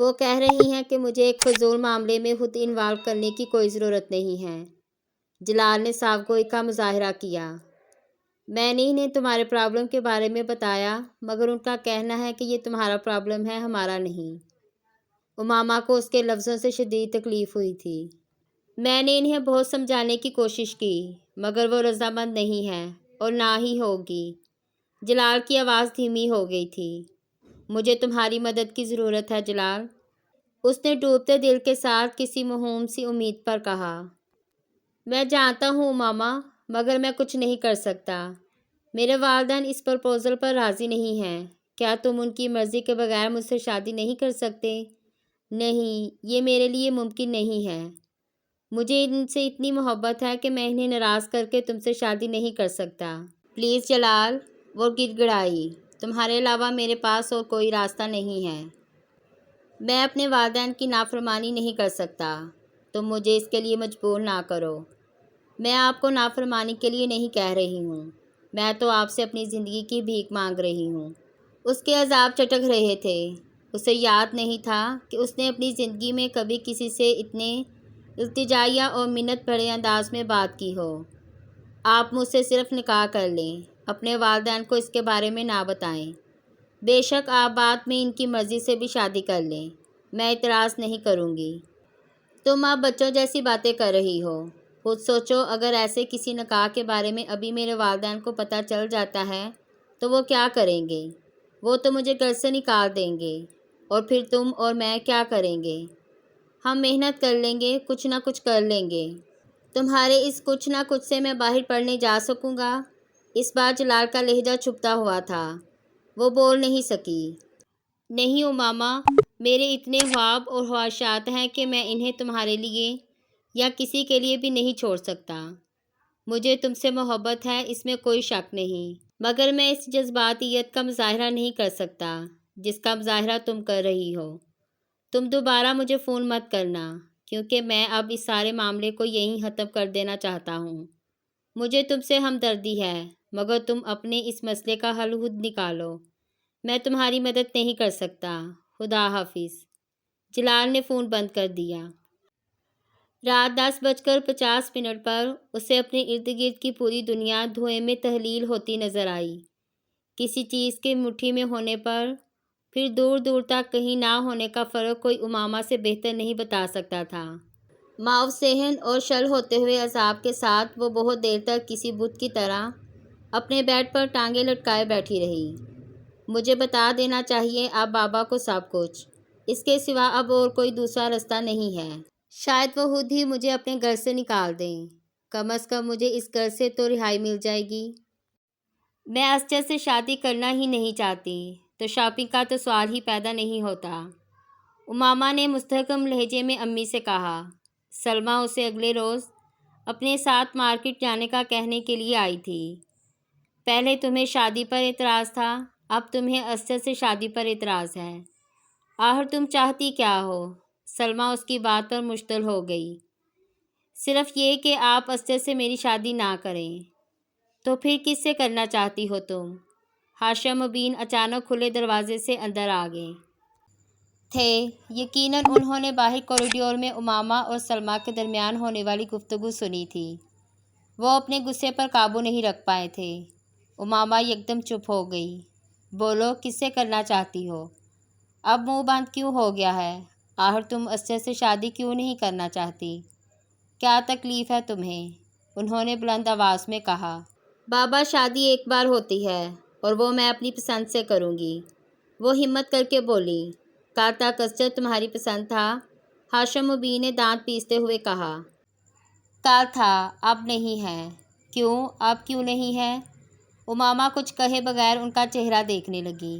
وہ کہہ رہی ہیں کہ مجھے ایک فضول معاملے میں خود انوالو کرنے کی کوئی ضرورت نہیں ہے۔ جلال نے صاف گوئی کا مظاہرہ کیا۔ میں نے انہیں تمہارے پرابلم کے بارے میں بتایا، مگر ان کا کہنا ہے کہ یہ تمہارا پرابلم ہے، ہمارا نہیں۔ امامہ کو اس کے لفظوں سے شدید تکلیف ہوئی تھی۔ میں نے انہیں بہت سمجھانے کی کوشش کی، مگر وہ رضامند نہیں ہیں اور نہ ہی ہوگی۔ جلال کی آواز دھیمی ہو گئی تھی۔ مجھے تمہاری مدد کی ضرورت ہے جلال، اس نے ڈوبتے دل کے ساتھ کسی موہوم سی امید پر کہا۔ میں جانتا ہوں امامہ، مگر میں کچھ نہیں کر سکتا۔ میرے والدین اس پرپوزل پر راضی نہیں ہیں۔ کیا تم ان کی مرضی کے بغیر مجھ سے شادی نہیں کر سکتے؟ نہیں، یہ میرے لیے ممکن نہیں ہے۔ مجھے ان سے اتنی محبت ہے کہ میں انہیں ناراض کر کے تم سے شادی نہیں کر سکتا۔ پلیز جلال، وہ گڑ گڑائی، تمہارے علاوہ میرے پاس اور کوئی راستہ نہیں ہے۔ میں اپنے والدین کی نافرمانی نہیں کر سکتا۔ تم مجھے اس کے لیے مجبور نہ کرو۔ میں آپ کو نافرمانی کے لیے نہیں کہہ رہی ہوں، میں تو آپ سے اپنی زندگی کی بھیک مانگ رہی ہوں۔ اس کے اعصاب چٹک رہے تھے۔ اسے یاد نہیں تھا کہ اس نے اپنی زندگی میں کبھی کسی سے اتنے التجائیہ اور منت بھرے انداز میں بات کی ہو۔ آپ مجھ سے صرف نکاح کر لیں، اپنے والدین کو اس کے بارے میں نہ بتائیں۔ بے شک آپ بعد میں ان کی مرضی سے بھی شادی کر لیں، میں اعتراض نہیں کروں گی۔ تم اب بچوں جیسی باتیں کر رہی ہو۔ خود سوچو، اگر ایسے کسی نکاح کے بارے میں ابھی میرے والدین کو پتہ چل جاتا ہے تو وہ کیا کریں گے؟ وہ تو مجھے گھر سے نکال دیں گے، اور پھر تم اور میں کیا کریں گے؟ ہم محنت کر لیں گے، کچھ نہ کچھ کر لیں گے۔ تمہارے اس کچھ نہ کچھ سے میں باہر پڑھنے جا سکوں گا؟ اس بار جلال کا لہجہ چھپتا ہوا تھا۔ وہ بول نہیں سکی۔ نہیں امامہ، میرے اتنے خواب اور خواہشات ہیں کہ میں انہیں تمہارے لیے یا کسی کے لیے بھی نہیں چھوڑ سکتا۔ مجھے تم سے محبت ہے، اس میں کوئی شک نہیں، مگر میں اس جذباتیت کا مظاہرہ نہیں کر سکتا جس کا مظاہرہ تم کر رہی ہو۔ تم دوبارہ مجھے فون مت کرنا، کیونکہ میں اب اس سارے معاملے کو یہیں ختم کر دینا چاہتا ہوں۔ مجھے تم سے ہمدردی ہے، مگر تم اپنے اس مسئلے کا حل خود نکالو۔ میں تمہاری مدد نہیں کر سکتا۔ خدا حافظ۔ جلال نے فون بند کر دیا۔ رات 10:50 پر اسے اپنے ارد گرد کی پوری دنیا دھوئیں میں تحلیل ہوتی نظر آئی۔ کسی چیز کے مٹھی میں ہونے پر پھر دور دور تک کہیں نہ ہونے کا فرق کوئی امامہ سے بہتر نہیں بتا سکتا تھا۔ معاف ذہن اور شل ہوتے ہوئے عذاب کے ساتھ وہ بہت دیر تک کسی بت کی طرح اپنے بیڈ پر ٹانگیں لٹکائے بیٹھی رہی۔ مجھے بتا دینا چاہیے اب بابا کو سب کچھ، اس کے سوا اب اور کوئی دوسرا راستہ نہیں ہے۔ شاید وہ خود ہی مجھے اپنے گھر سے نکال دیں، کم از کم مجھے اس گھر سے تو رہائی مل جائے گی۔ میں اسجد سے شادی کرنا ہی نہیں چاہتی، تو شاپنگ کا تو سوال ہی پیدا نہیں ہوتا۔ امامہ نے مستحکم لہجے میں امی سے کہا۔ سلمیٰ اسے اگلے روز اپنے ساتھ مارکیٹ جانے کا کہنے کے لیے آئی تھی۔ پہلے تمہیں شادی پر اعتراض تھا، اب تمہیں اسجد سے شادی پر اعتراض ہے۔ آخر تم چاہتی کیا ہو؟ سلمیٰ اس کی بات پر مشتعل ہو گئی۔ صرف یہ کہ آپ اسجد سے میری شادی نہ کریں۔ تو پھر کس سے کرنا چاہتی ہو تم؟ ہاشم مبین اچانک کھلے دروازے سے اندر آ گئے تھے۔ یقیناً انہوں نے باہر کوریڈور میں امامہ اور سلمیٰ کے درمیان ہونے والی گفتگو سنی تھی۔ وہ اپنے غصے پر قابو نہیں رکھ پائے تھے۔ امامہ یکدم چپ ہو گئی۔ بولو، کس سے کرنا چاہتی ہو؟ اب منہ بند کیوں ہو گیا ہے؟ آخر تم اسجد سے شادی کیوں نہیں کرنا چاہتی؟ کیا تکلیف ہے تمہیں؟ انہوں نے بلند آواز میں کہا۔ بابا، شادی ایک بار ہوتی ہے اور وہ میں اپنی پسند سے کروں گی۔ وہ ہمت کر کے بولی۔ کل تک اسجد تمہاری پسند تھا؟ ہاشم مبین نے دانت پیستے ہوئے کہا۔ کل تھا، اب نہیں ہے۔ کیوں؟ اب کیوں نہیں ہے؟ امامہ کچھ کہے بغیر ان کا چہرہ دیکھنے لگی۔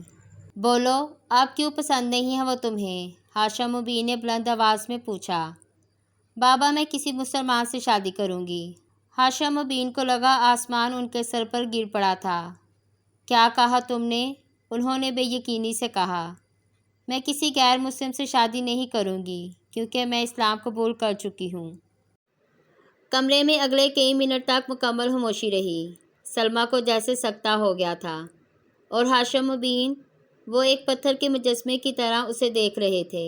بولو، اب کیوں پسند نہیں ہے وہ تمہیں؟ ہاشم مبین نے بلند آواز میں پوچھا۔ بابا، میں کسی مسلمان سے شادی کروں گی۔ ہاشم مبین کو لگا آسمان ان کے سر پر گر پڑا تھا۔ کیا کہا تم نے؟ انہوں نے بے یقینی سے کہا۔ میں کسی غیر مسلم سے شادی نہیں کروں گی، کیونکہ میں اسلام قبول کر چکی ہوں۔ کمرے میں اگلے کئی منٹ تک مکمل خاموشی رہی۔ سلمیٰ کو جیسے سکتہ ہو گیا تھا، اور ہاشم مبین وہ ایک پتھر کے مجسمے کی طرح اسے دیکھ رہے تھے۔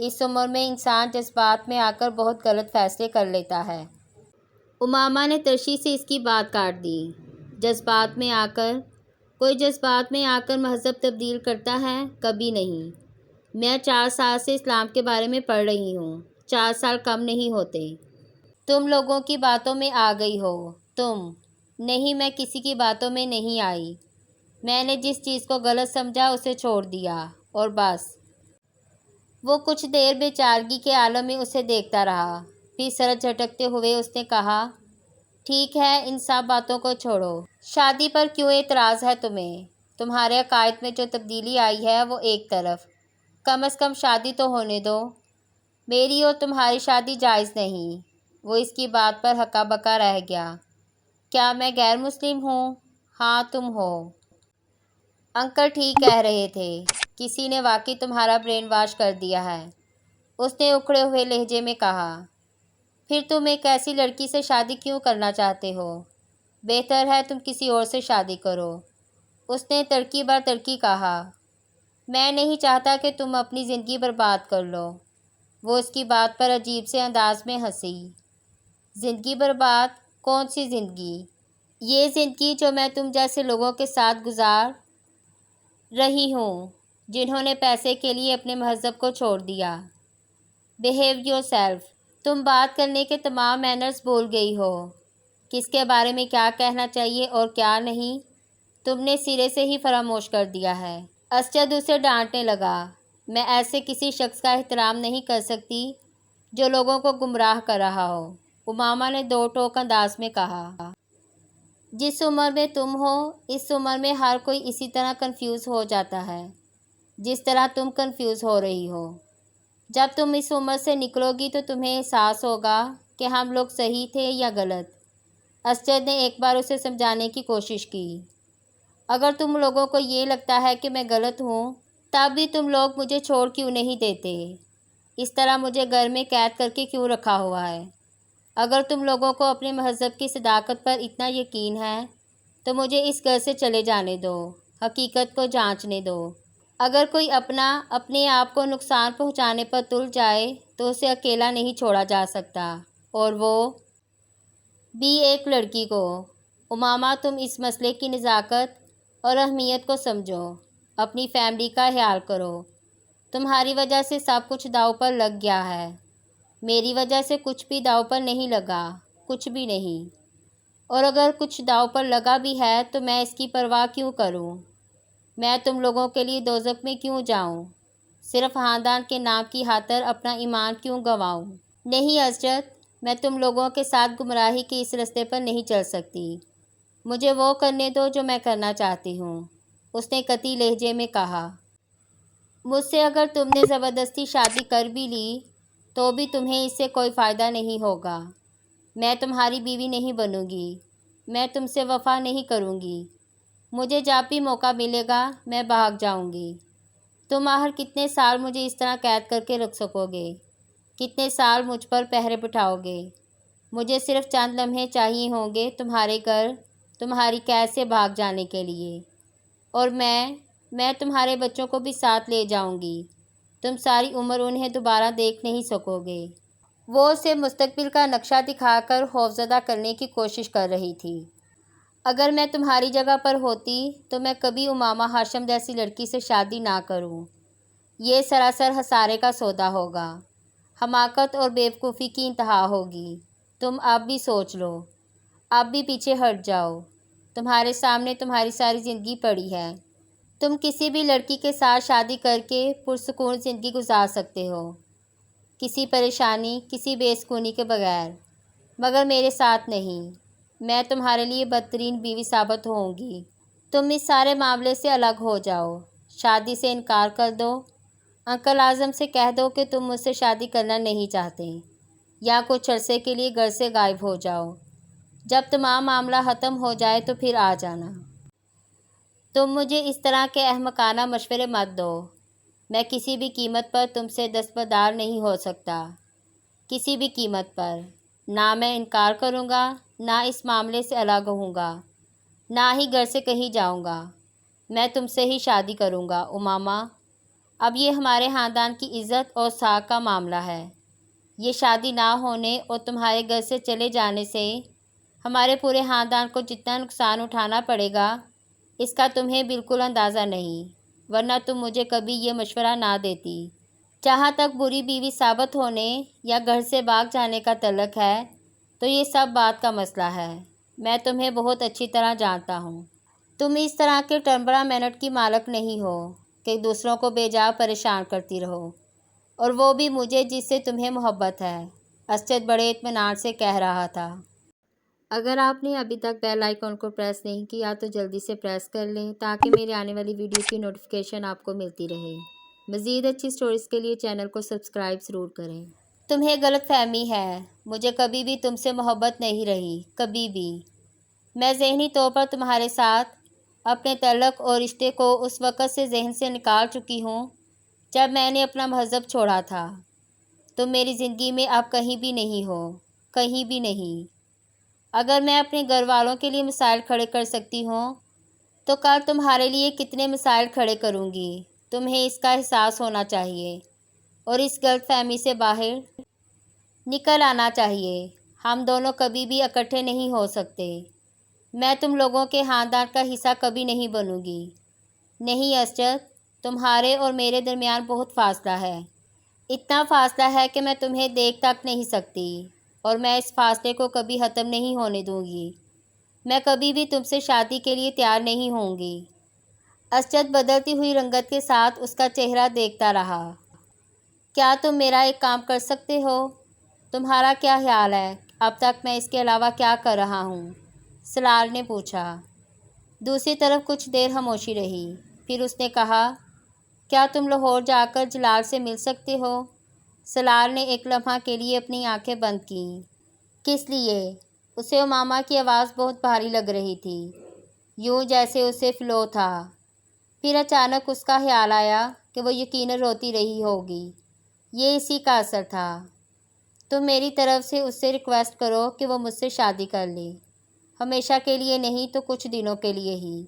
اس عمر میں انسان جذبات میں آ کر بہت غلط فیصلے کر لیتا ہے۔ امامہ نے ترشی سے اس کی بات کاٹ دی۔ جذبات میں آ کر؟ کوئی جذبات میں آ کر مذہب تبدیل کرتا ہے؟ کبھی نہیں۔ میں 4 سال سے اسلام کے بارے میں پڑھ رہی ہوں۔ 4 سال کم نہیں ہوتے۔ تم لوگوں کی باتوں میں آ گئی ہو۔ تم نہیں، میں کسی کی باتوں میں نہیں آئی۔ میں نے جس چیز کو غلط سمجھا اسے چھوڑ دیا اور بس۔ وہ کچھ دیر بے چارگی کے عالم میں اسے دیکھتا رہا، پھر سر جھٹکتے ہوئے اس نے کہا، ٹھیک ہے، ان سب باتوں کو چھوڑو۔ شادی پر کیوں اعتراض ہے تمہیں؟ تمہارے عقائد میں جو تبدیلی آئی ہے وہ ایک طرف، کم از کم شادی تو ہونے دو۔ میری اور تمہاری شادی جائز نہیں۔ وہ اس کی بات پر ہکا بکا رہ گیا۔ کیا میں غیر مسلم ہوں؟ ہاں تم ہو۔ انکل ٹھیک کہہ رہے تھے، کسی نے واقعی تمہارا برین واش کر دیا ہے، اس نے اکھڑے ہوئے لہجے میں کہا۔ پھر تم ایک ایسی لڑکی سے شادی کیوں کرنا چاہتے ہو؟ بہتر ہے تم کسی اور سے شادی کرو، اس نے تڑکی بر تڑکی کہا۔ میں نہیں چاہتا کہ تم اپنی زندگی برباد کر لو۔ وہ اس کی بات پر عجیب سے انداز میں ہنسی۔ زندگی برباد؟ کون سی زندگی؟ یہ زندگی جو میں تم جیسے لوگوں کے ساتھ گزار رہی ہوں، جنہوں نے پیسے کے لیے اپنے مذہب کو چھوڑ دیا۔ Behave your self. تم بات کرنے کے تمام مینرز بھول گئی ہو، کس کے بارے میں کیا کہنا چاہیے اور کیا نہیں، تم نے سرے سے ہی فراموش کر دیا ہے۔ اسجد اسے ڈانٹنے لگا۔ میں ایسے کسی شخص کا احترام نہیں کر سکتی جو لوگوں کو گمراہ کر رہا ہو، امامہ نے دو ٹوک انداز میں کہا۔ جس عمر میں تم ہو، اس عمر میں ہر کوئی اسی طرح کنفیوز ہو جاتا ہے جس طرح تم کنفیوز ہو رہی ہو۔ جب تم اس عمر سے نکلو گی تو تمہیں احساس ہوگا کہ ہم لوگ صحیح تھے یا غلط۔ اسجد نے ایک بار اسے سمجھانے کی کوشش کی۔ اگر تم لوگوں کو یہ لگتا ہے کہ میں غلط ہوں، تب بھی تم لوگ مجھے چھوڑ کیوں نہیں دیتے؟ اس طرح مجھے گھر میں قید کر کے کیوں رکھا ہوا ہے؟ اگر تم لوگوں کو اپنے مذہب کی صداقت پر اتنا یقین ہے تو مجھے اس گھر سے چلے جانے دو، حقیقت کو جانچنے دو۔ اگر کوئی اپنے آپ کو نقصان پہنچانے پر تل جائے تو اسے اکیلا نہیں چھوڑا جا سکتا، اور وہ بھی ایک لڑکی کو۔ امامہ، تم اس مسئلے کی نزاکت اور اہمیت کو سمجھو، اپنی فیملی کا خیال کرو۔ تمہاری وجہ سے سب کچھ داؤ پر لگ گیا ہے، میری وجہ سے کچھ بھی داؤ پر نہیں لگا، کچھ بھی نہیں۔ اور اگر کچھ داؤ پر لگا بھی ہے تو میں اس کی پرواہ کیوں کروں؟ میں تم لوگوں کے لیے دوزخ میں کیوں جاؤں؟ صرف خاندان کے نام کی خاطر اپنا ایمان کیوں گنواؤں؟ نہیں اسجد، میں تم لوگوں کے ساتھ گمراہی کے اس رستے پر نہیں چل سکتی۔ مجھے وہ کرنے دو جو میں کرنا چاہتی ہوں، اس نے قطعی لہجے میں کہا۔ مجھ سے اگر تم نے زبردستی شادی کر بھی لی تو بھی تمہیں اس سے کوئی فائدہ نہیں ہوگا۔ میں تمہاری بیوی نہیں بنوں گی، میں تم سے وفا نہیں کروں گی۔ مجھے جب بھی موقع ملے گا میں بھاگ جاؤں گی۔ تم آخر کتنے سال مجھے اس طرح قید کر کے رکھ سکو گے؟ کتنے سال مجھ پر پہرے بٹھاؤ گے؟ مجھے صرف چند لمحے چاہیے ہوں گے تمہارے گھر، تمہاری قید سے بھاگ جانے کے لیے، اور میں تمہارے بچوں کو بھی ساتھ لے جاؤں گی۔ تم ساری عمر انہیں دوبارہ دیکھ نہیں سکو گے۔ وہ اسے مستقبل کا نقشہ دکھا کر خوفزدہ کرنے کی کوشش کر رہی تھی۔ اگر میں تمہاری جگہ پر ہوتی تو میں کبھی امامہ ہاشم جیسی لڑکی سے شادی نہ کروں۔ یہ سراسر خسارے کا سودا ہوگا، حماقت اور بیوقوفی کی انتہا ہوگی۔ تم اب بھی سوچ لو، اب بھی پیچھے ہٹ جاؤ۔ تمہارے سامنے تمہاری ساری زندگی پڑی ہے۔ تم کسی بھی لڑکی کے ساتھ شادی کر کے پرسکون زندگی گزار سکتے ہو، کسی پریشانی، کسی بے سکونی کے بغیر، مگر میرے ساتھ نہیں۔ میں تمہارے لیے بدترین بیوی ثابت ہوں گی۔ تم اس سارے معاملے سے الگ ہو جاؤ، شادی سے انکار کر دو۔ انکل اعظم سے کہہ دو کہ تم مجھ سے شادی کرنا نہیں چاہتے، یا کچھ عرصے کے لیے گھر سے غائب ہو جاؤ۔ جب تمام معاملہ ختم ہو جائے تو پھر آ جانا۔ تم مجھے اس طرح کے احمقانہ مشورے مت دو۔ میں کسی بھی قیمت پر تم سے دستبردار نہیں ہو سکتا، کسی بھی قیمت پر۔ نہ میں انکار کروں گا، نہ اس معاملے سے الگ ہوں گا، نہ ہی گھر سے کہیں جاؤں گا۔ میں تم سے ہی شادی کروں گا امامہ۔ اب یہ ہمارے خاندان کی عزت اور ساکھ کا معاملہ ہے۔ یہ شادی نہ ہونے اور تمہارے گھر سے چلے جانے سے ہمارے پورے خاندان کو جتنا نقصان اٹھانا پڑے گا اس کا تمہیں بالکل اندازہ نہیں، ورنہ تم مجھے کبھی یہ مشورہ نہ دیتی۔ جہاں تک بری بیوی ثابت ہونے یا گھر سے بھاگ جانے کا تعلق ہے تو یہ سب بات کا مسئلہ ہے۔ میں تمہیں بہت اچھی طرح جانتا ہوں۔ تم اس طرح کے ٹیمپرامنٹ کی مالک نہیں ہو کہ دوسروں کو بے جا پریشان کرتی رہو، اور وہ بھی مجھے جس سے تمہیں محبت ہے، اسجد بڑے اطمینان سے کہہ رہا تھا۔ اگر آپ نے ابھی تک بیل آئیکن کو پریس نہیں کیا تو جلدی سے پریس کر لیں تاکہ میری آنے والی ویڈیو کی نوٹیفیکیشن آپ کو ملتی رہے۔ مزید اچھی سٹوریز کے لیے چینل کو سبسکرائب ضرور کریں۔ تمہیں غلط فہمی ہے، مجھے کبھی بھی تم سے محبت نہیں رہی، کبھی بھی۔ میں ذہنی طور پر تمہارے ساتھ اپنے تعلق اور رشتے کو اس وقت سے ذہن سے نکال چکی ہوں جب میں نے اپنا مذہب چھوڑا تھا۔ تم میری زندگی میں اب کہیں بھی نہیں ہو، کہیں بھی نہیں۔ اگر میں اپنے گھر والوں کے لیے مسائل کھڑے کر سکتی ہوں تو کل تمہارے لیے کتنے مسائل کھڑے کروں گی، تمہیں اس کا احساس ہونا چاہیے اور اس غلط فہمی سے باہر نکل آنا چاہیے۔ ہم دونوں کبھی بھی اکٹھے نہیں ہو سکتے۔ میں تم لوگوں کے خاندان کا حصہ کبھی نہیں بنوں گی۔ نہیں اسجد، تمہارے اور میرے درمیان بہت فاصلہ ہے، اتنا فاصلہ ہے کہ میں تمہیں دیکھ تک نہیں سکتی، اور میں اس فاصلے کو کبھی ختم نہیں ہونے دوں گی۔ میں کبھی بھی تم سے شادی کے لیے تیار نہیں ہوں گی۔ اسجد بدلتی ہوئی رنگت کے ساتھ اس کا چہرہ دیکھتا رہا۔ کیا تم میرا ایک کام کر سکتے ہو؟ تمہارا کیا خیال ہے اب تک میں اس کے علاوہ کیا کر رہا ہوں؟ سلار نے پوچھا۔ دوسری طرف کچھ دیر خاموشی رہی، پھر اس نے کہا، کیا تم لاہور جا کر جلال سے مل سکتے ہو؟ سلار نے ایک لمحہ کے لیے اپنی آنکھیں بند کیں۔ کس لیے؟ اسے امامہ کی آواز بہت بھاری لگ رہی تھی، یوں جیسے اسے فلو تھا۔ پھر اچانک اس کا خیال آیا کہ وہ یقیناً روتی رہی ہوگی۔ یہ اسی کا اثر تھا۔ تم میری طرف سے اس سے ریکویسٹ کرو کہ وہ مجھ سے شادی کر لے، ہمیشہ کے لیے نہیں تو کچھ دنوں کے لیے ہی۔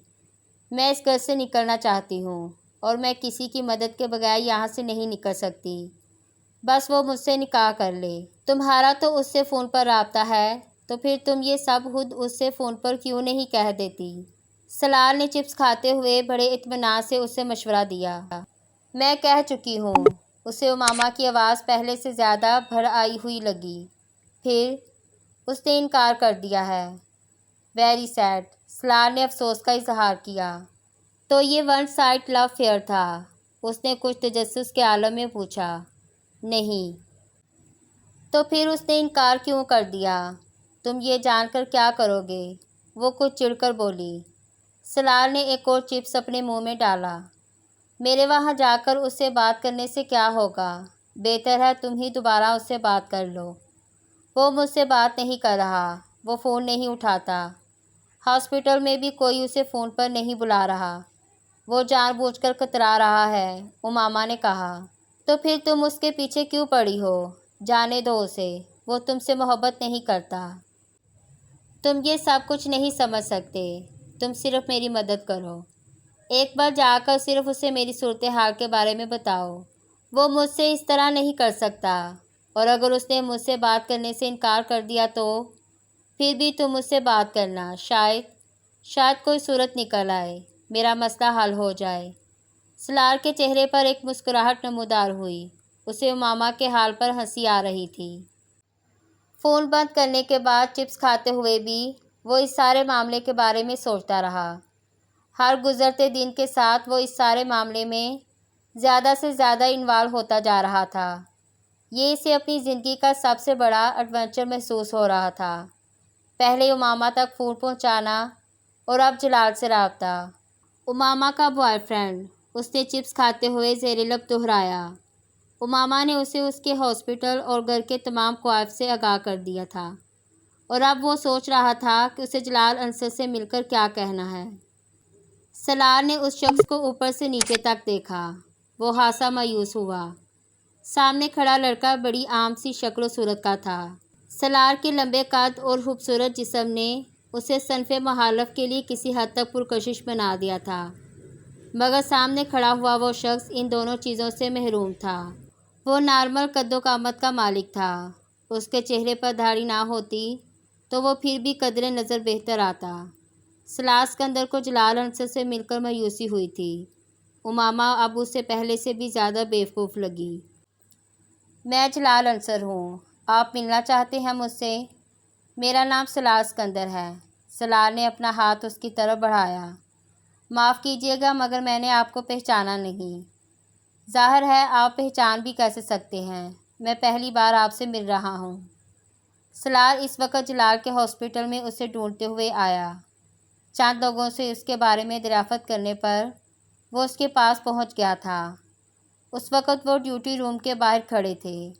میں اس گھر سے نکلنا چاہتی ہوں اور میں کسی کی مدد کے بغیر یہاں سے نہیں نکل سکتی۔ بس وہ مجھ سے نکاح کر لے۔ تمہارا تو اس سے فون پر رابطہ ہے، تو پھر تم یہ سب خود اس سے فون پر کیوں نہیں کہہ دیتی؟ سلار نے چپس کھاتے ہوئے بڑے اطمینان سے اسے مشورہ دیا۔ میں کہہ چکی ہوں۔ اسے امامہ کی آواز پہلے سے زیادہ بھر آئی ہوئی لگی۔ پھر اس نے انکار کر دیا ہے۔ ویری سیڈ، سلار نے افسوس کا اظہار کیا۔ تو یہ ون سائڈ لو افیئر تھا؟ اس نے کچھ تجسس کے عالم میں پوچھا۔ نہیں۔ تو پھر اس نے انکار کیوں کر دیا؟ تم یہ جان کر کیا کرو گے؟ وہ کچھ چڑ کر بولی۔ سلار نے ایک اور چپس اپنے منہ میں ڈالا۔ میرے وہاں جا کر اس سے بات کرنے سے کیا ہوگا؟ بہتر ہے تم ہی دوبارہ اس سے بات کر لو۔ وہ مجھ سے بات نہیں کر رہا، وہ فون نہیں اٹھاتا۔ ہاسپٹل میں بھی کوئی اسے فون پر نہیں بلا رہا۔ وہ جان بوجھ کر کترا رہا ہے، امامہ نے کہا۔ تو پھر تم اس کے پیچھے کیوں پڑی ہو؟ جانے دو اسے، وہ تم سے محبت نہیں کرتا۔ تم یہ سب کچھ نہیں سمجھ سکتے، تم صرف میری مدد کرو۔ ایک بار جا کر صرف اسے میری صورتحال کے بارے میں بتاؤ۔ وہ مجھ سے اس طرح نہیں کر سکتا، اور اگر اس نے مجھ سے بات کرنے سے انکار کر دیا تو پھر بھی تم مجھ سے بات کرنا، شاید کوئی صورت نکل آئے، میرا مسئلہ حل ہو جائے۔ سلار کے چہرے پر ایک مسکراہٹ نمودار ہوئی، اسے امامہ کے حال پر ہنسی آ رہی تھی۔ فون بند کرنے کے بعد چپس کھاتے ہوئے بھی وہ اس سارے معاملے کے بارے میں سوچتا رہا۔ ہر گزرتے دن کے ساتھ وہ اس سارے معاملے میں زیادہ سے زیادہ انوالو ہوتا جا رہا تھا۔ یہ اسے اپنی زندگی کا سب سے بڑا ایڈونچر محسوس ہو رہا تھا۔ پہلے امامہ تک فون پہنچانا اور اب جلال سے رابطہ۔ امامہ کا بوائے فرینڈ، اس نے چپس کھاتے ہوئے زیر لب دہرایا۔ امامہ نے اسے اس کے ہاسپٹل اور گھر کے تمام خواب سے آگاہ کر دیا تھا، اور اب وہ سوچ رہا تھا کہ اسے جلال انصر سے مل کر کیا کہنا ہے۔ سلار نے اس شخص کو اوپر سے نیچے تک دیکھا۔ وہ خاصا مایوس ہوا۔ سامنے کھڑا لڑکا بڑی عام سی شکل و صورت کا تھا۔ سلار کے لمبے قد اور خوبصورت جسم نے اسے صنف مخالف کے لیے کسی حد تک پرکشش بنا دیا تھا۔ مگر سامنے کھڑا ہوا وہ شخص ان دونوں چیزوں سے محروم تھا۔ وہ نارمل قد و قامت کا مالک تھا۔ اس کے چہرے پر داڑھی نہ ہوتی تو وہ پھر بھی قدرے نظر بہتر آتا۔ سلار اسکندر کو جلال عنصر سے مل کر مایوسی ہوئی تھی۔ امامہ اب اس سے پہلے سے بھی زیادہ بیوقوف لگی۔ میں جلال عنصر ہوں۔ آپ ملنا چاہتے ہیں مجھ سے؟ میرا نام سلار اسکندر ہے۔ سلار نے اپنا ہاتھ اس کی طرف بڑھایا۔ معاف کیجیے گا مگر میں نے آپ کو پہچانا نہیں۔ ظاہر ہے آپ پہچان بھی کیسے سکتے ہیں، میں پہلی بار آپ سے مل رہا ہوں۔ سلار اس وقت جلال کے ہاسپٹل میں اسے ڈھونڈتے ہوئے آیا۔ چند لوگوں سے اس کے بارے میں دریافت کرنے پر وہ اس کے پاس پہنچ گیا تھا۔ اس وقت وہ ڈیوٹی روم کے باہر کھڑے تھے۔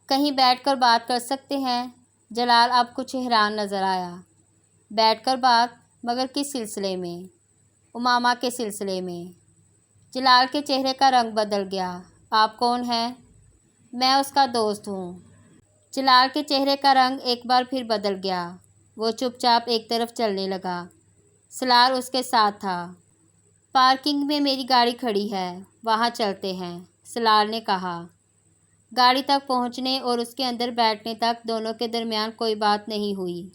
کہیں بیٹھ کر بات کر سکتے ہیں؟ جلال اب کچھ حیران نظر آیا۔ بیٹھ کر بات؟ مگر کس سلسلے میں؟ امامہ کے سلسلے میں۔ جلال کے چہرے کا رنگ بدل گیا۔ آپ کون ہیں؟ میں اس کا دوست ہوں۔ جلال کے چہرے کا رنگ ایک بار پھر بدل گیا۔ وہ چپ چاپ ایک طرف چلنے لگا۔ سلار اس کے ساتھ تھا۔ پارکنگ میں میری گاڑی کھڑی ہے، وہاں چلتے ہیں، سلار نے کہا۔ گاڑی تک پہنچنے اور اس کے اندر بیٹھنے تک دونوں کے درمیان کوئی بات نہیں ہوئی۔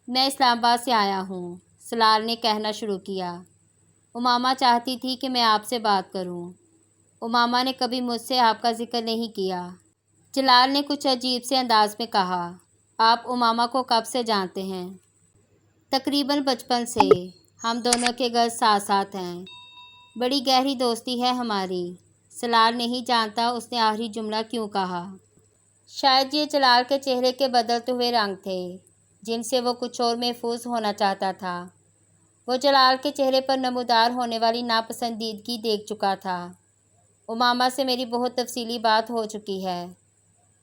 میں اسلام آباد سے آیا ہوں، سلار نے کہنا شروع کیا۔ امامہ چاہتی تھی کہ میں آپ سے بات کروں۔ امامہ نے کبھی مجھ سے آپ کا ذکر نہیں کیا۔ جلال نے کچھ عجیب سے انداز میں کہا۔ آپ امامہ کو کب سے جانتے ہیں؟ تقریباً بچپن سے۔ ہم دونوں کے گھر ساتھ ساتھ ہیں۔ بڑی گہری دوستی ہے ہماری۔ سلار نہیں جانتا اس نے آخری جملہ کیوں کہا۔ شاید یہ جلال کے چہرے کے بدلتے ہوئے رنگ تھے جن سے وہ کچھ اور محفوظ ہونا چاہتا تھا۔ وہ جلال کے چہرے پر نمودار ہونے والی ناپسندیدگی دیکھ چکا تھا۔ امامہ سے میری بہت تفصیلی بات ہو چکی ہے۔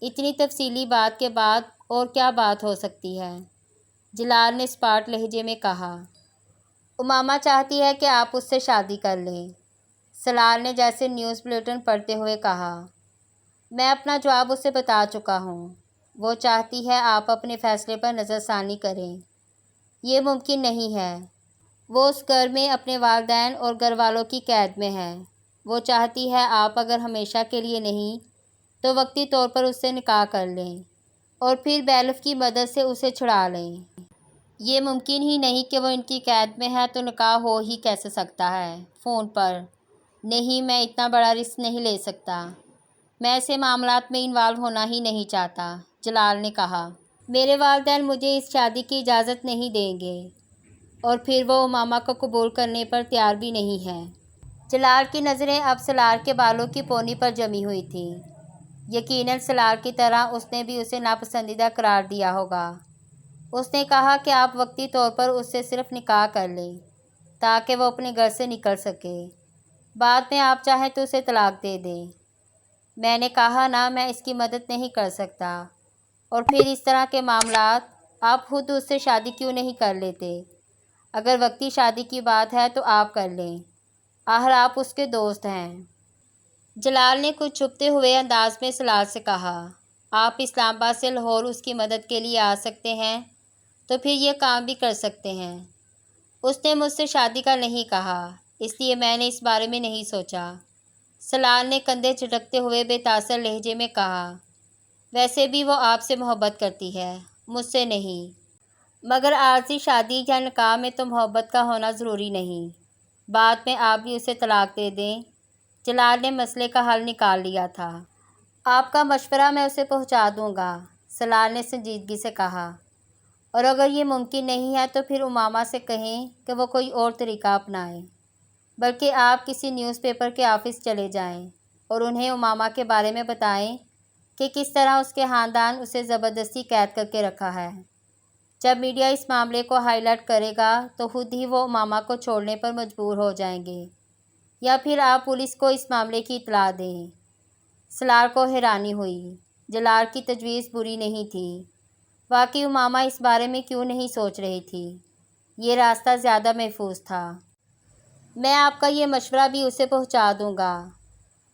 اتنی تفصیلی بات کے بعد اور کیا بات ہو سکتی ہے؟ جلال نے اسپاٹ لہجے میں کہا۔ امامہ چاہتی ہے کہ آپ اس سے شادی کر لیں، سلار نے جیسے نیوز بلیٹن پڑھتے ہوئے کہا۔ میں اپنا جواب اسے بتا چکا ہوں۔ وہ چاہتی ہے آپ اپنے فیصلے پر نظر ثانی کریں۔ یہ ممکن نہیں ہے۔ وہ اس گھر میں اپنے والدین اور گھر والوں کی قید میں ہے۔ وہ چاہتی ہے آپ اگر ہمیشہ کے لیے نہیں تو وقتی طور پر اس سے نکاح کر لیں اور پھر بیلف کی مدد سے اسے چھڑا لیں۔ یہ ممکن ہی نہیں کہ وہ ان کی قید میں ہے تو نکاح ہو ہی کیسے سکتا ہے فون پر؟ نہیں، میں اتنا بڑا رسک نہیں لے سکتا۔ میں ایسے معاملات میں انوالو ہونا ہی نہیں چاہتا، جلال نے کہا۔ میرے والدین مجھے اس شادی کی اجازت نہیں دیں گے اور پھر وہ امامہ کو قبول کرنے پر تیار بھی نہیں ہیں۔ جلال کی نظریں اب سلار کے بالوں کی پونی پر جمی ہوئی تھیں۔ یقیناً سلار کی طرح اس نے بھی اسے ناپسندیدہ قرار دیا ہوگا۔ اس نے کہا کہ آپ وقتی طور پر اس سے صرف نکاح کر لیں تاکہ وہ اپنے گھر سے نکل سکے، بعد میں آپ چاہیں تو اسے طلاق دے دیں۔ میں نے کہا نا، میں اس کی مدد نہیں کر سکتا۔ اور پھر اس طرح کے معاملات آپ خود اس سے شادی کیوں نہیں کر لیتے؟ اگر وقتی شادی کی بات ہے تو آپ کر لیں، آخر آپ اس کے دوست ہیں۔ جلال نے کچھ چھپتے ہوئے انداز میں سلار سے کہا۔ آپ اسلام آباد سے لاہور اس کی مدد کے لیے آ سکتے ہیں تو پھر یہ کام بھی کر سکتے ہیں۔ اس نے مجھ سے شادی کا نہیں کہا، اس لیے میں نے اس بارے میں نہیں سوچا، سلار نے کندھے جھٹکتے ہوئے بے تاثر لہجے میں کہا۔ ویسے بھی وہ آپ سے محبت کرتی ہے، مجھ سے نہیں۔ مگر عارضی شادی یا نکاح میں تو محبت کا ہونا ضروری نہیں۔ بعد میں آپ بھی اسے طلاق دے دیں۔ جلال نے مسئلے کا حل نکال لیا تھا۔ آپ کا مشورہ میں اسے پہنچا دوں گا، سلار نے سنجیدگی سے کہا۔ اور اگر یہ ممکن نہیں ہے تو پھر امامہ سے کہیں کہ وہ کوئی اور طریقہ اپنائیں، بلکہ آپ کسی نیوز پیپر کے آفس چلے جائیں اور انہیں امامہ کے بارے میں بتائیں کہ کس طرح اس کے خاندان اسے زبردستی قید کر کے رکھا ہے۔ جب میڈیا اس معاملے کو ہائی لائٹ کرے گا تو خود ہی وہ امامہ کو چھوڑنے پر مجبور ہو جائیں گے، یا پھر آپ پولیس کو اس معاملے کی اطلاع دیں۔ سلار کو حیرانی ہوئی۔ جلال کی تجویز بری نہیں تھی۔ واقعی امامہ اس بارے میں کیوں نہیں سوچ رہی تھی؟ یہ راستہ زیادہ محفوظ تھا۔ میں آپ کا یہ مشورہ بھی اسے پہنچا دوں گا۔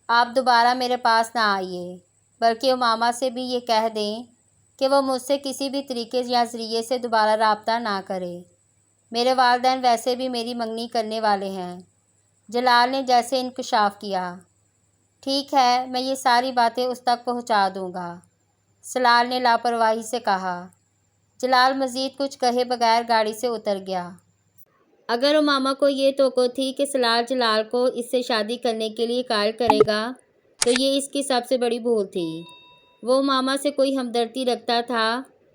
آپ دوبارہ میرے پاس نہ آئیے، بلکہ امامہ سے بھی یہ کہہ دیں کہ وہ مجھ سے کسی بھی طریقے یا ذریعے سے دوبارہ رابطہ نہ کرے۔ میرے والدین ویسے بھی میری منگنی کرنے والے ہیں۔ جلال نے جیسے انکشاف کیا۔ ٹھیک ہے، میں یہ ساری باتیں اس تک پہنچا دوں گا، سلال نے لاپرواہی سے کہا۔ جلال مزید کچھ کہے بغیر گاڑی سے اتر گیا۔ اگر امامہ کو یہ توقع تھی کہ سلال جلال کو اس سے شادی کرنے کے لیے قائل کرے گا تو یہ اس کی سب سے بڑی بھول تھی۔ وہ امامہ سے کوئی ہمدردی رکھتا تھا،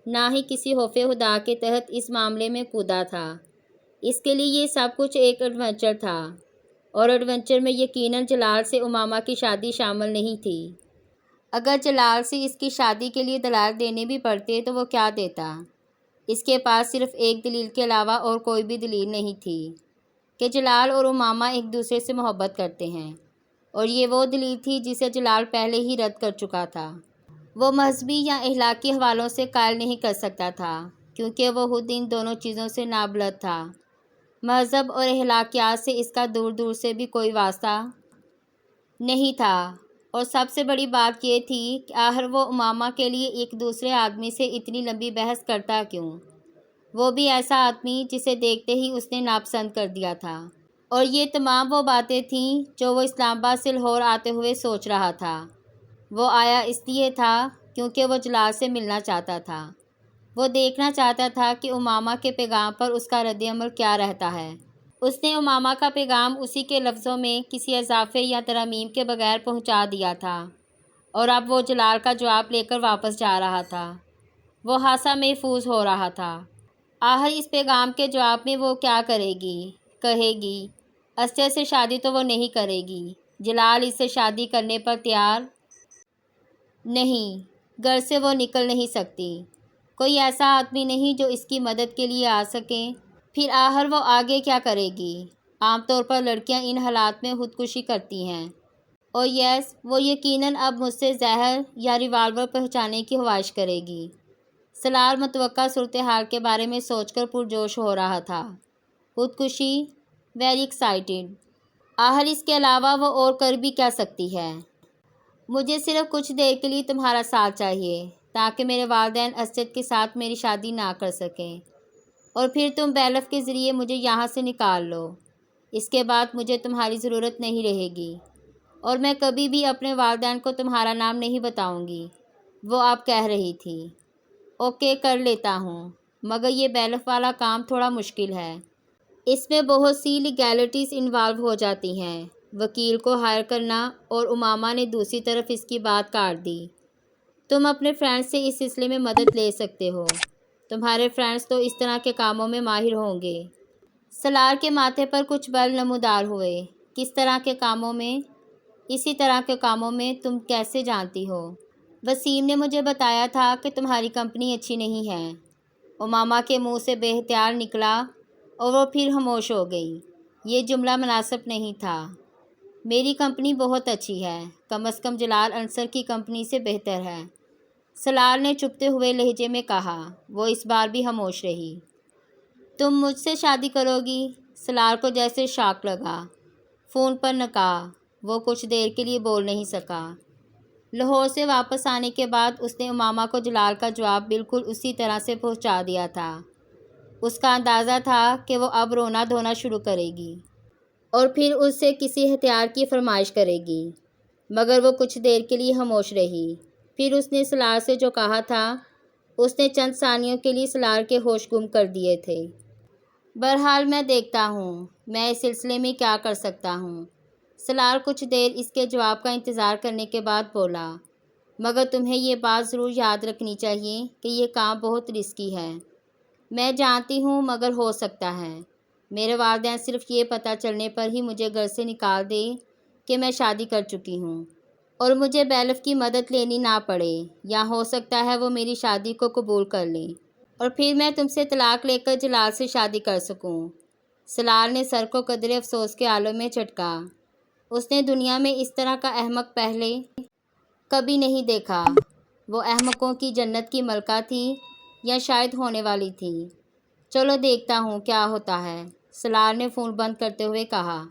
نہ ہی کسی خوف خدا کے تحت اس معاملے میں کودا تھا۔ اس کے لیے یہ سب کچھ ایک ایڈونچر تھا، اور ایڈونچر میں یقیناً جلال سے امامہ کی شادی شامل نہیں تھی۔ اگر جلال سے اس کی شادی کے لیے دلائل دینے بھی پڑتے تو وہ کیا دیتا؟ اس کے پاس صرف ایک دلیل کے علاوہ اور کوئی بھی دلیل نہیں تھی کہ جلال اور امامہ ایک دوسرے سے محبت کرتے ہیں، اور یہ وہ دلیل تھی جسے جلال پہلے ہی رد کر چکا تھا۔ وہ مذہبی یا اخلاقی حوالوں سے قائل نہیں کر سکتا تھا، کیونکہ وہ خود ان دونوں چیزوں سے نابلد تھا۔ مذہب اور اخلاقیات سے اس کا دور دور سے بھی کوئی واسطہ نہیں تھا، اور سب سے بڑی بات یہ تھی کہ آخر وہ امامہ کے لیے ایک دوسرے آدمی سے اتنی لمبی بحث کرتا کیوں؟ وہ بھی ایسا آدمی جسے دیکھتے ہی اس نے ناپسند کر دیا تھا۔ اور یہ تمام وہ باتیں تھیں جو وہ اسلام آباد سے لاہور آتے ہوئے سوچ رہا تھا۔ وہ آیا اس لیے تھا کیونکہ وہ جلال سے ملنا چاہتا تھا۔ وہ دیکھنا چاہتا تھا کہ امامہ کے پیغام پر اس کا رد عمل کیا رہتا ہے۔ اس نے امامہ کا پیغام اسی کے لفظوں میں کسی اضافے یا ترمیم کے بغیر پہنچا دیا تھا، اور اب وہ جلال کا جواب لے کر واپس جا رہا تھا۔ وہ حادثہ محفوظ ہو رہا تھا۔ آخر اس پیغام کے جواب میں وہ کیا کرے گی؟ کہے گی اسجد سے شادی تو وہ نہیں کرے گی، جلال اس سے شادی کرنے پر تیار نہیں، گھر سے وہ نکل نہیں سکتی، کوئی ایسا آدمی نہیں جو اس کی مدد کے لیے آ سکے۔ پھر آخر وہ آگے کیا کرے گی؟ عام طور پر لڑکیاں ان حالات میں خودکشی کرتی ہیں، اور یس، وہ یقیناً اب مجھ سے زہر یا ریوالور پہنچانے کی خواہش کرے گی۔ سلال متوقع صورتحال کے بارے میں سوچ کر پرجوش ہو رہا تھا۔ خودکشی، ویری ایکسائٹڈ۔ آخر اس کے علاوہ وہ اور کر بھی کیا سکتی ہے؟ مجھے صرف کچھ دیر کے لیے تمہارا ساتھ چاہیے تاکہ میرے والدین اسجد کے ساتھ میری شادی نہ کر سکیں، اور پھر تم بیلف کے ذریعے مجھے یہاں سے نکال لو۔ اس کے بعد مجھے تمہاری ضرورت نہیں رہے گی، اور میں کبھی بھی اپنے والدین کو تمہارا نام نہیں بتاؤں گی۔ وہ آپ کہہ رہی تھی۔ اوکے، کر لیتا ہوں، مگر یہ بیلف والا کام تھوڑا مشکل ہے۔ اس میں بہت سی لیگیلٹیز انوالو ہو جاتی ہیں، وکیل کو ہائر کرنا، اور امامہ نے دوسری طرف اس کی بات کاٹ دی۔ تم اپنے فرینڈز سے اس سلسلے میں مدد لے سکتے ہو، تمہارے فرینڈز تو اس طرح کے کاموں میں ماہر ہوں گے۔ سلال کے ماتھے پر کچھ بل نمودار ہوئے۔ کس طرح کے کاموں میں؟ اسی طرح کے کاموں میں؟ تم کیسے جانتی ہو؟ وسیم نے مجھے بتایا تھا کہ تمہاری کمپنی اچھی نہیں ہے۔ امامہ کے منہ سے بے اختیار نکلا، اور وہ پھر خاموش ہو گئی۔ یہ جملہ مناسب نہیں تھا۔ میری کمپنی بہت اچھی ہے، کم از کم جلال انصر کی کمپنی سے بہتر ہے، سلال نے چپتے ہوئے لہجے میں کہا۔ وہ اس بار بھی خاموش رہی۔ تم مجھ سے شادی کرو گی؟ سلال کو جیسے شاک لگا۔ فون پر نکاح۔ وہ کچھ دیر کے لیے بول نہیں سکا۔ لاہور سے واپس آنے کے بعد اس نے امامہ کو جلال کا جواب بالکل اسی طرح سے پہنچا دیا تھا۔ اس کا اندازہ تھا کہ وہ اب رونا دھونا شروع کرے گی، اور پھر اس سے کسی ہتھیار کی فرمائش کرے گی، مگر وہ کچھ دیر کے لیے خاموش رہی۔ پھر اس نے سلال سے جو کہا تھا، اس نے چند ثانیوں کے لیے سلال کے ہوش گم کر دیے تھے۔ بہرحال میں دیکھتا ہوں میں اس سلسلے میں کیا کر سکتا ہوں۔ سلال کچھ دیر اس کے جواب کا انتظار کرنے کے بعد بولا، مگر تمہیں یہ بات ضرور یاد رکھنی چاہیے کہ یہ کام بہت رسکی ہے۔ میں جانتی ہوں، مگر ہو سکتا ہے میرے والدین صرف یہ پتہ چلنے پر ہی مجھے گھر سے نکال دیں کہ میں شادی کر چکی ہوں، اور مجھے بیلف کی مدد لینی نہ پڑے، یا ہو سکتا ہے وہ میری شادی کو قبول کر لیں، اور پھر میں تم سے طلاق لے کر جلال سے شادی کر سکوں۔ سلال نے سر کو قدرے افسوس کے عالم میں جھٹکا۔ اس نے دنیا میں اس طرح کا احمق پہلے کبھی نہیں دیکھا۔ وہ احمقوں کی جنت کی ملکہ تھی، یا شاید ہونے والی تھی۔ چلو دیکھتا ہوں کیا ہوتا ہے، سلال نے فون بند کرتے ہوئے کہا۔